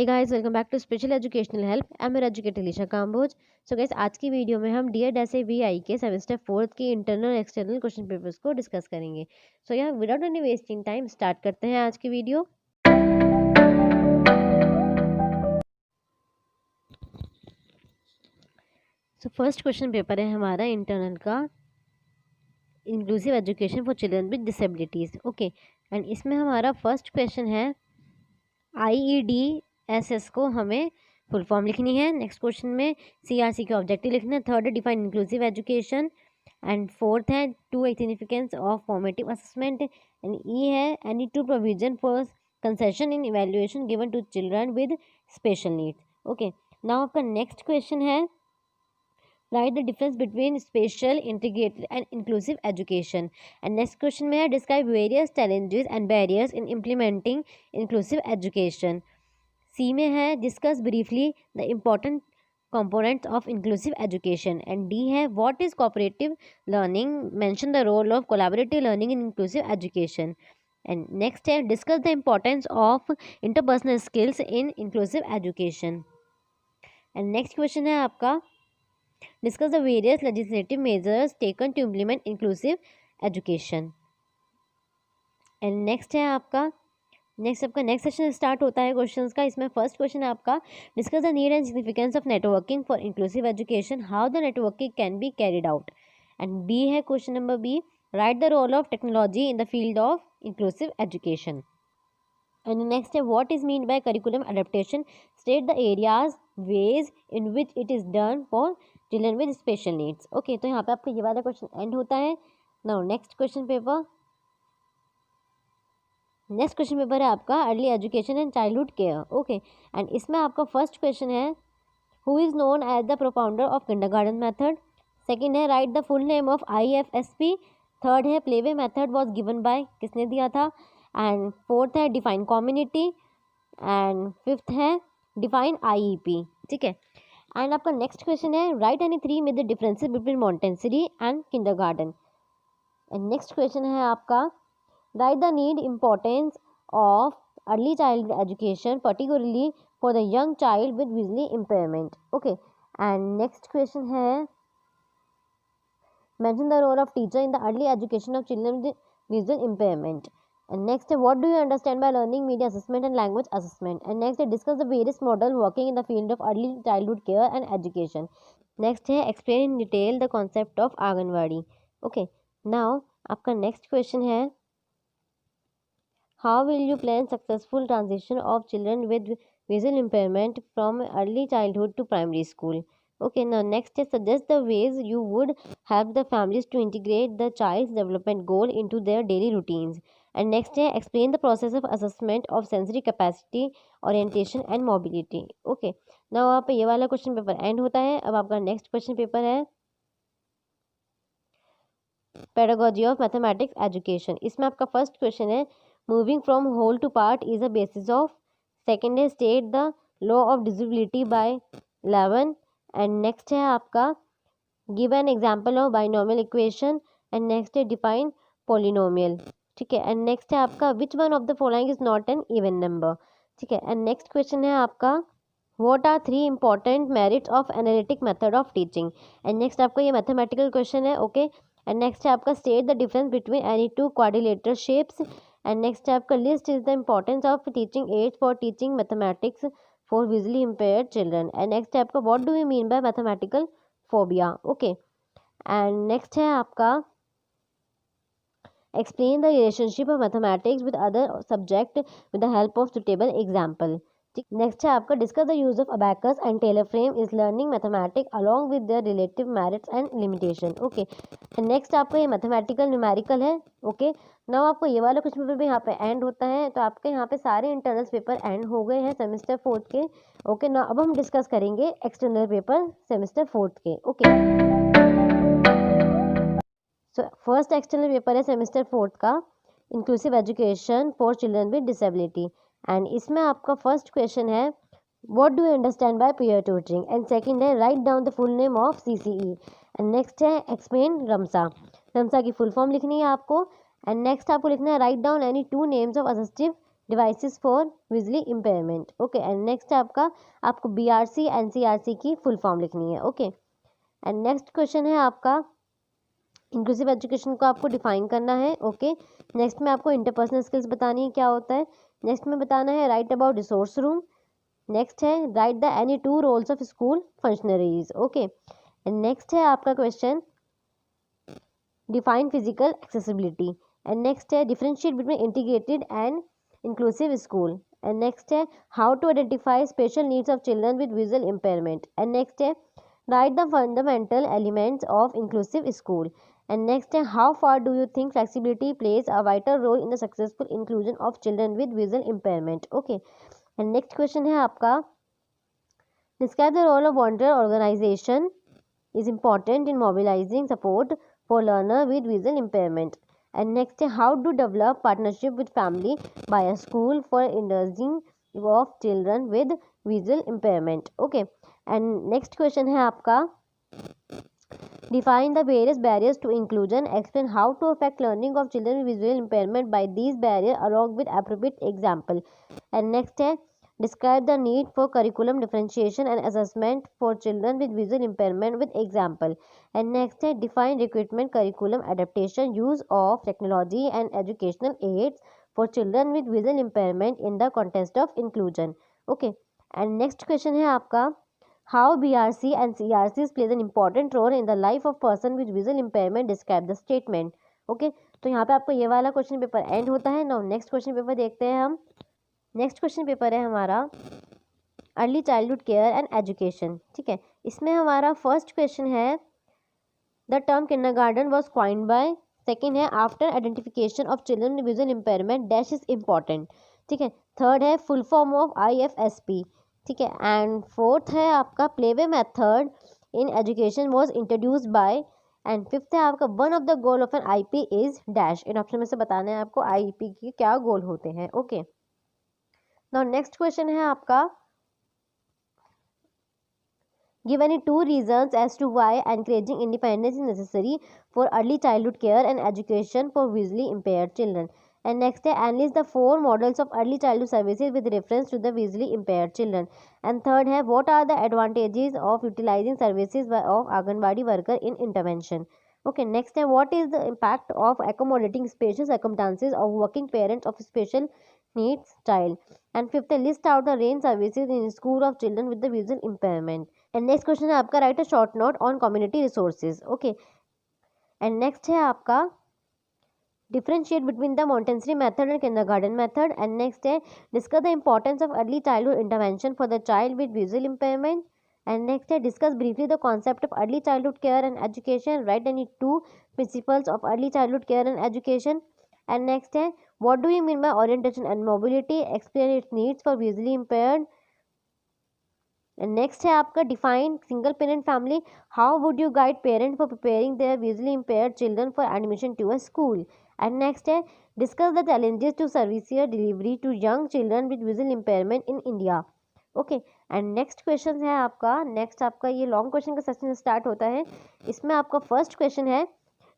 Hey guys, welcome back to special educational help. I am your educator Leesha Kamboj. So guys, आज की video में हम डियर डैश वीआई के सेमेस्टर 4 के इंटरनल एक्सटर्नल क्वेश्चन पेपर्स को डिस्कस करेंगे। सो यहाँ without any wasting time start करते हैं आज की video. So first question paper है हमारा इंटरनल का, inclusive education for children with disabilities. Okay, and इसमें हमारा फर्स्ट क्वेश्चन है IEDSS को हमें फुल फॉर्म लिखनी है। नेक्स्ट क्वेश्चन में CRC के ऑब्जेक्टिव लिखना है। थर्ड है define inclusive education, and fourth है two significance of formative assessment, and E है any two provision for concession in evaluation given to children with special needs. Okay, now आपका next question है write the difference between special, integrated and inclusive education. And next question में है describe various challenges and barriers in implementing inclusive education. सी में है discuss briefly the important components of inclusive education, and D है what is cooperative learning, mention the role of collaborative learning in inclusive education, and next है discuss the importance of interpersonal skills in inclusive education, and next question है आपका discuss the various legislative measures taken to implement inclusive education, and next है आपका next session start होता है questions का। इसमें first question है आपका discuss the need and significance of networking for inclusive education, how the networking can be carried out, and B है question number B write the role of technology in the field of inclusive education, and next है what is mean by curriculum adaptation, state the areas ways in which it is done for children with special needs. Okay, तो यहाँ पे आपका ये वाला question and होता है। Now next question paper है आपका early education and childhood care. Okay, and इसमें आपका फर्स्ट क्वेश्चन है who is known as the propounder of kindergarten method. Second है write the full name of IFSP। Third है playway method was given by, किसने दिया था। And fourth है define community, and fifth है डिफाइन IEP। ठीक है, एंड आपका नेक्स्ट क्वेश्चन है राइट एनी थ्री में the differences between Montessori and kindergarten, and next question है आपका write the need importance of early childhood education particularly for the young child with visual impairment. Okay, and next question है mention the role of teacher in the early education of children with visual impairment, and next what do you understand by learning media assessment and language assessment, and next discuss the various model working in the field of early childhood care and education. Next है explain in detail the concept of anganwadi. Okay, now आपका next question है how will you plan successful transition of children with visual impairment from early childhood to primary school? Okay, now next is suggest the ways you would help the families to integrate the child's development goal into their daily routines. And next is explain the process of assessment of sensory capacity, orientation and mobility. Okay, now आप ये वाला question paper and होता है। अब आपका next question paper है pedagogy of mathematics education. इसमें आपका फर्स्ट क्वेश्चन है moving from whole to part is a basis of, second है state the law of divisibility by 11, and next है आपका give an example of binomial equation, and next है define polynomial। ठीक है, and next है आपका which one of the following is not an even number। ठीक है, and next question है आपका what are three important merits of analytic method of teaching, and next आपका ये mathematical question है। ओके, and next है आपका state the difference between any two quadrilateral shapes, and next है आपका list is the importance of teaching aids for teaching mathematics for visually impaired children, and next है आपका what do you mean by mathematical phobia। okay, and next है आपका explain the relationship of mathematics with other subject with the help of suitable example। Next है आपका discuss the use of abacus and Taylor frame is learning mathematics along with their relative merits and limitation. Okay, next आपका ये mathematical numerical है। Okay, now आपको ये वाला कुछ paper भी यहाँ पे एंड होता है। तो आपके यहाँ पे सारे इंटरनल पेपर एंड हो गए हैं सेमेस्टर 4 के। ओके, ना अब हम डिस्कस करेंगे एक्सटर्नल पेपर सेमेस्टर 4 के। Okay, so first external paper है सेमेस्टर 4 का inclusive education for children with disability, and इसमें आपका फर्स्ट क्वेश्चन है what do you understand by peer tutoring, and second है write down the full name of CCE, and next है explain RMSA की full form लिखनी है आपको, एंड नेक्स्ट आपको लिखना है write down any two names of assistive devices for visually impairment. Okay, and next है आपको BRC NCRC की फुल फॉर्म लिखनी है। ओके, एंड नेक्स्ट क्वेश्चन है आपका इंक्लूसिव एजुकेशन को आपको डिफाइन करना है। ओके, नेक्स्ट में आपको इंटरपर्सनल स्किल्स बतानी है क्या होता है। नेक्स्ट में बताना है write about resource room. Next है write the any 2 roles of school functionaries. Okay, and next है आपका question define physical accessibility. And next है differentiate between integrated and inclusive school. And next है how to identify special needs of children with visual impairment. And next है write the fundamental elements of inclusive school. And next है how far do you think flexibility plays a vital role in the successful inclusion of children with visual impairment. Okay, and next question है आपका describe the role of volunteer organisation is important in mobilizing support for learner with visual impairment. And next, how to develop partnership with family by a school for encouraging of children with visual impairment. Okay, and next question है आपका define the various barriers to inclusion, explain how to affect learning of children with visual impairment by these barriers along with appropriate example. And next है describe the need for curriculum differentiation and assessment for children with visual impairment with example. And next है define recruitment curriculum adaptation use of technology and educational aids for children with visual impairment in the context of inclusion. Okay, and next question है आपका how BRC and CRCs plays an important role in the life of person with visual impairment describe the statement. Okay, तो यहाँ पे आपको ये वाला question paper and होता है। नाउ नेक्स्ट क्वेश्चन पेपर देखते हैं हम। नेक्स्ट क्वेश्चन पेपर है हमारा early childhood care and education. ठीक है, इसमें हमारा फर्स्ट क्वेश्चन है the term kindergarten was coined by. Second है after identification of children with visual impairment dash is important. ठीक है, थर्ड है फुल फॉर्म ऑफ IFSP। ठीक है, एंड फोर्थ है आपका playway method in education was introduced by. And fifth है आपका one of the goal of an IP is dash. इन ऑप्शन में से बताना है आपको IP के क्या गोल होते हैं। ओके, नाउ नेक्स्ट क्वेश्चन है आपका give any 2 reasons as to why encouraging independence is necessary for early childhood care and education for visually impaired children. And next analyze the 4 models of early childhood services with reference to the visually impaired children. And third है what are the advantages of utilizing services of Anganwadi worker in intervention. Okay, next है what is the impact of accommodating special circumstances of working parents of special needs child. And fifth list out the range services in school of children with the visual impairment. And next question है आपका write a short note on community resources. Okay, and next है आपका differentiate between the Montessori method and kindergarten method. And next है discuss the importance of early childhood intervention for the child with visual impairment. And next है discuss briefly the concept of early childhood care and education write any 2 principles of early childhood care and education. And next है what do you mean by orientation and mobility explain its needs for visually impaired. Next है आपका define single parent family how would you guide parent for preparing their visually impaired children for admission to a school. And next है discuss the challenges to service delivery to young children with visual impairment in India. Okay, and next question है आपका ये long question का session start होता है। इसमें आपका first question है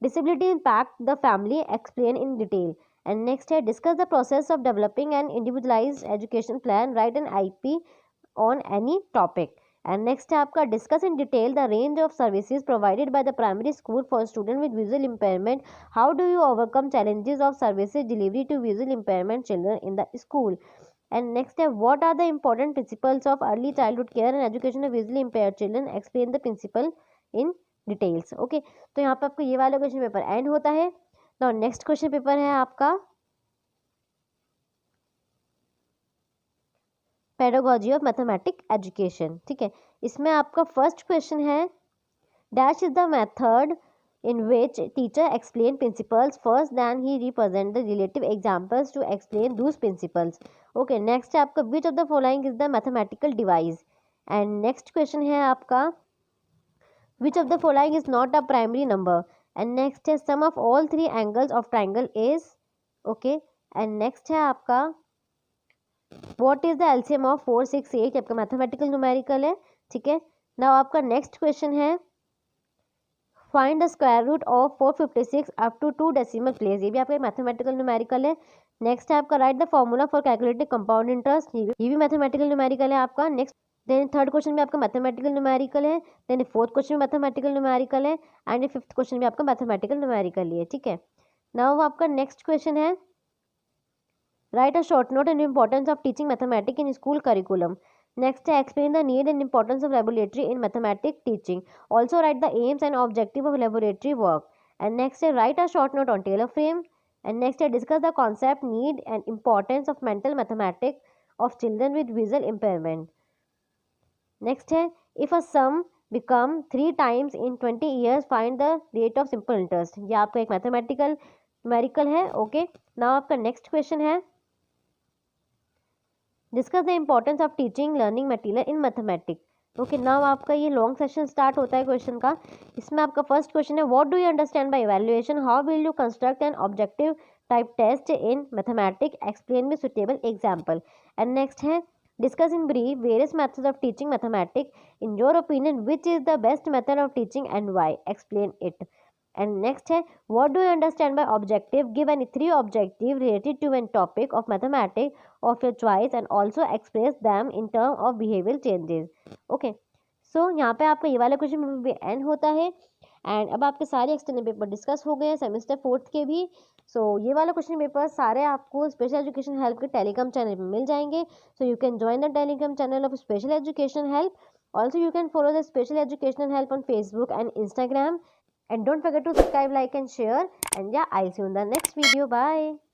disability impact the family explain in detail. And next है discuss the process of developing an individualized education plan write an IP on any topic. And next है आपका discuss in detail the range of services provided by the primary school for students with visual impairment. How do you overcome challenges of services delivery to visual impairment children in the school. And next है what are the important principles of early childhood care and education of visually impaired children. Explain the principle in details. Okay, तो यहाँ पे आपको ये वाला question paper and होता है। तो नेक्स्ट क्वेश्चन पेपर है आपका पेडागोजी ऑफ मैथमेटिक एजुकेशन। ठीक है, इसमें आपका फर्स्ट क्वेश्चन है dash is the method in which teacher explain principles first then he represent the relative examples to explain those principles. Okay, next है आपका which of the following is the mathematical device. And next question है आपका which of the following is not a primary number. And next है sum of all 3 angles of triangle is. Okay, and next है आपका what is the LCM of 4 6 8 आपका mathematical numerical है। ठीक है, now आपका नेक्स्ट क्वेश्चन है find the square root of 456 up to 2 decimal place, ये भी आपका मैथमेटिकल न्यूमेरिकल है। नेक्स्ट है आपका write the formula for calculating compound interest, ये भी मैथमेटिकल न्यूमेरिकल है आपका। नेक्स्ट देन थर्ड क्वेश्चन में आपका मैथमेटिकल न्यूमेरिकल है, देन फोर्थ क्वेश्चन में मैथमेटिकल न्यूमेरिकल है, एंड फिफ्थ क्वेश्चन में आपका मैथमेटिकल न्यूमेरिकल है, ठीक है। नाउ आपका नेक्स्ट क्वेश्चन है write a short note and importance of teaching mathematics in school curriculum. Next है explain the need and importance of laboratory in mathematics teaching, also write the aims and objective of laboratory work, and next है write a short note on Taylor frame, and next है discuss the concept need and importance of mental mathematics of children with visual impairment. Next है if a sum become 3 times in 20 years find the rate of simple interest, ये आपका एक mathematical numerical है। Okay, now आपका next question है discuss the importance of teaching learning material in mathematics. Okay, now आपका ये long session start होता है क्वेश्चन का। इसमें आपका फर्स्ट क्वेश्चन है what do you understand by evaluation, how will you construct an objective type test in mathematics, explain with suitable example, and next है discuss in brief various methods of teaching mathematics, in your opinion which is the best method of teaching and why, explain it, and next है what do you understand by objective, give any 3 objectives related to an topic of mathematics of your choice and also express them in terms of behavioral changes। okay, so यहाँ पे आपका ये वाला question भी and होता है। And अब आपके सारे एक्सटर्नल पेपर डिस्कस हो गए हैं सेमेस्टर 4th के भी। सो ये वाला क्वेश्चन पेपर सारे आपको स्पेशल एजुकेशन हेल्प के टेलीग्राम चैनल पे मिल जाएंगे। So you can join the Telegram channel of special education help, also you can follow the special education help on Facebook and Instagram, and don't forget to subscribe, like and share, and yeah, I'll see you in the next video. Bye.